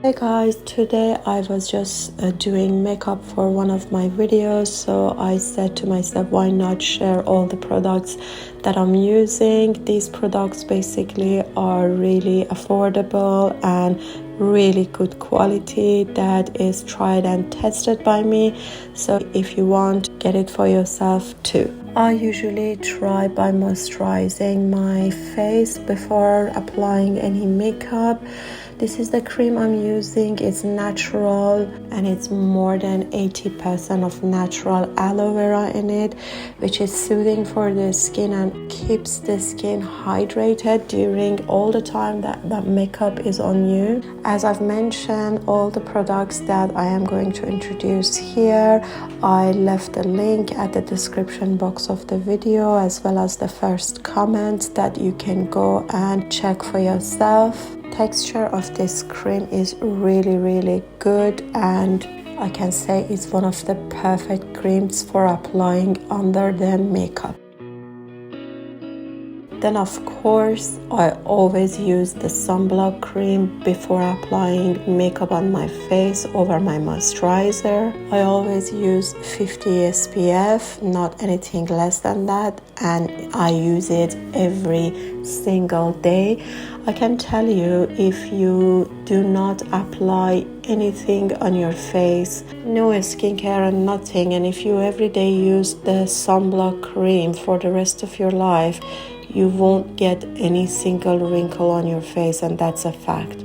Hey guys, today I was just doing makeup for one of my videos, so I said to myself, why not share all the products that I'm using. These products basically are really affordable and really good quality that is tried and tested by me, so if you want, get it for yourself too. I usually try by moisturizing my face before applying any makeup. This is the cream I'm using. It's natural and it's more than 80% of natural aloe vera in it, which is soothing for the skin and keeps the skin hydrated during all the time that makeup is on you. As I've mentioned, all the products that I am going to introduce here, I left a link at the description box of the video as well as the first comment that you can go and check for yourself. Texture of this cream is really good, and I can say it's one of the perfect creams for applying under the makeup. Then of course I always use the sunblock cream before applying makeup on my face over my moisturizer. I always use 50 SPF, not anything less than that, and I use it every single day. I can tell you, if you do not apply anything on your face, no skincare and nothing, and if you every day use the sunblock cream for the rest of your life, you won't get any single wrinkle on your face, and that's a fact.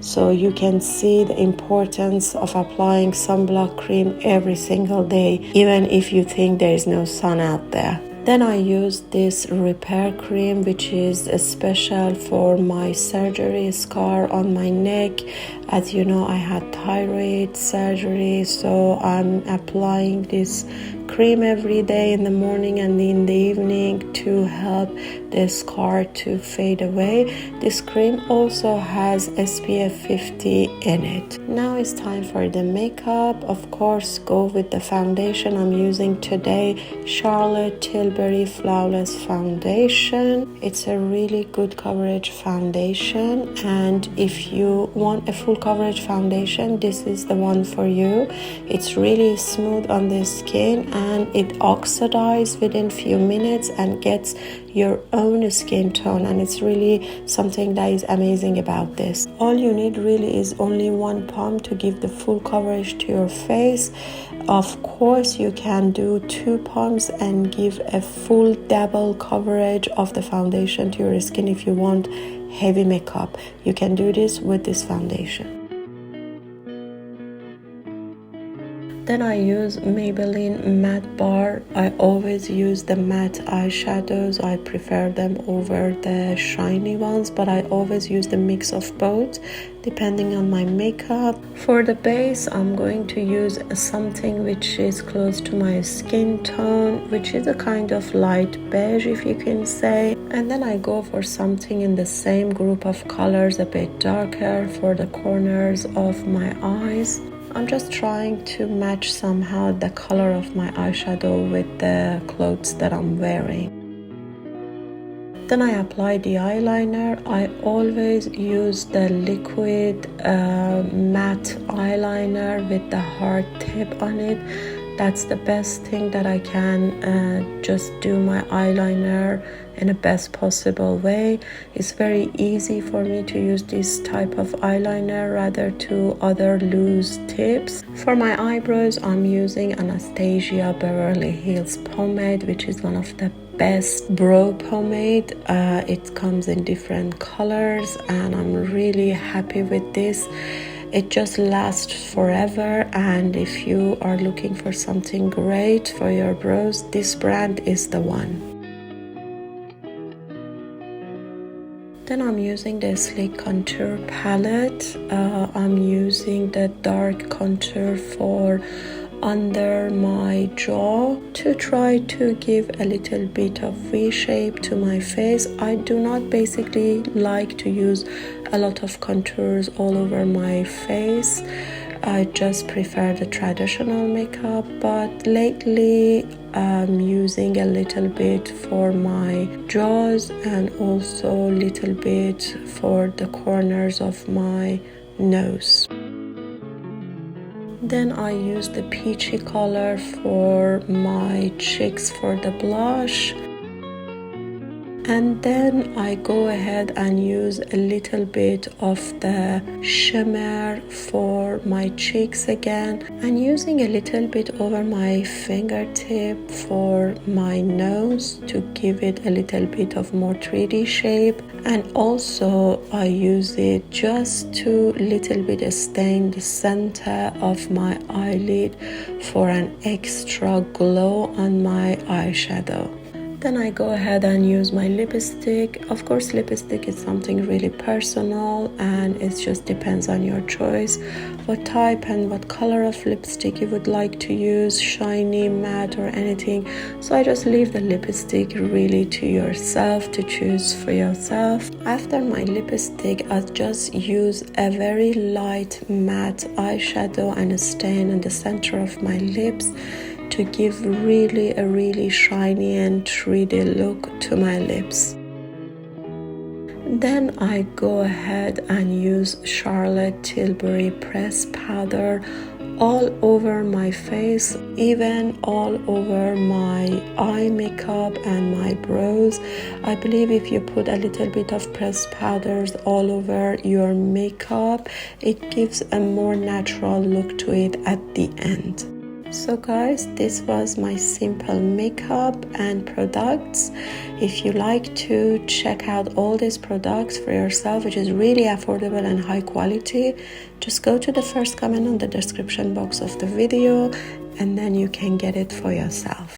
So you can see the importance of applying sunblock cream every single day, even if you think there is no sun out there. Then I use this repair cream, which is special for my surgery scar on my neck. As you know, I had thyroid surgery, so I'm applying this cream every day in the morning and in the evening to help the scar to fade away. This cream also has SPF 50 in it. Now it's time for the makeup. Of course, go with the foundation I'm using today, Charlotte Tilbury Flawless Foundation. It's a really good coverage foundation, and if you want a full coverage foundation, this is the one for you. It's really smooth on the skin and it oxidizes within few minutes and gets your own skin tone, and it's really something that is amazing about this. All you need really is only one pump to give the full coverage to your face. Of course, you can do 2 pumps and give a full double coverage of the foundation to your skin. If you want heavy makeup, you can do this with this foundation. Then I use Maybelline Matte Bar. I always use the matte eyeshadows. I prefer them over the shiny ones, but I always use the mix of both depending on my makeup. For the base, I'm going to use something which is close to my skin tone, which is a kind of light beige, if you can say. And then I go for something in the same group of colors, a bit darker for the corners of my eyes. I'm just trying to match somehow the color of my eyeshadow with the clothes that I'm wearing. Then I apply the eyeliner. I always use the liquid matte eyeliner with the hard tip on it. That's the best thing that I can just do my eyeliner in the best possible way. It's very easy for me to use this type of eyeliner rather to other loose tips. For my eyebrows, I'm using Anastasia Beverly Hills pomade, which is one of the best brow pomade. It comes in different colors and I'm really happy with this. It just lasts forever, and if you are looking for something great for your brows, this brand is the one. Then I'm using the Sleek Contour palette. I'm using the dark contour for under my jaw to try to give a little bit of V shape to my face. I do not basically like to use a lot of contours all over my face. I just prefer the traditional makeup, but lately I'm using a little bit for my jaws and also a little bit for the corners of my nose. Then I use the peachy color for my cheeks for the blush. And then I go ahead and use a little bit of the shimmer for my cheeks again, and using a little bit over my fingertip for my nose to give it a little bit of more 3D shape. And also I use it just to little bit stain the center of my eyelid for an extra glow on my eyeshadow. Then I go ahead and use my lipstick. Of course, lipstick is something really personal and it just depends on your choice, what type and what color of lipstick you would like to use, shiny, matte or anything. So I just leave the lipstick really to yourself to choose for yourself. After my lipstick, I just use a very light matte eyeshadow and a stain in the center of my lips to give a really shiny and 3D look to my lips. Then I go ahead and use Charlotte Tilbury press powder all over my face, even all over my eye makeup and my brows. I believe if you put a little bit of pressed powders all over your makeup, it gives a more natural look to it at the end. So guys, this was my simple makeup and products. If you like to check out all these products for yourself, which is really affordable and high quality, just go to the first comment on the description box of the video and then you can get it for yourself.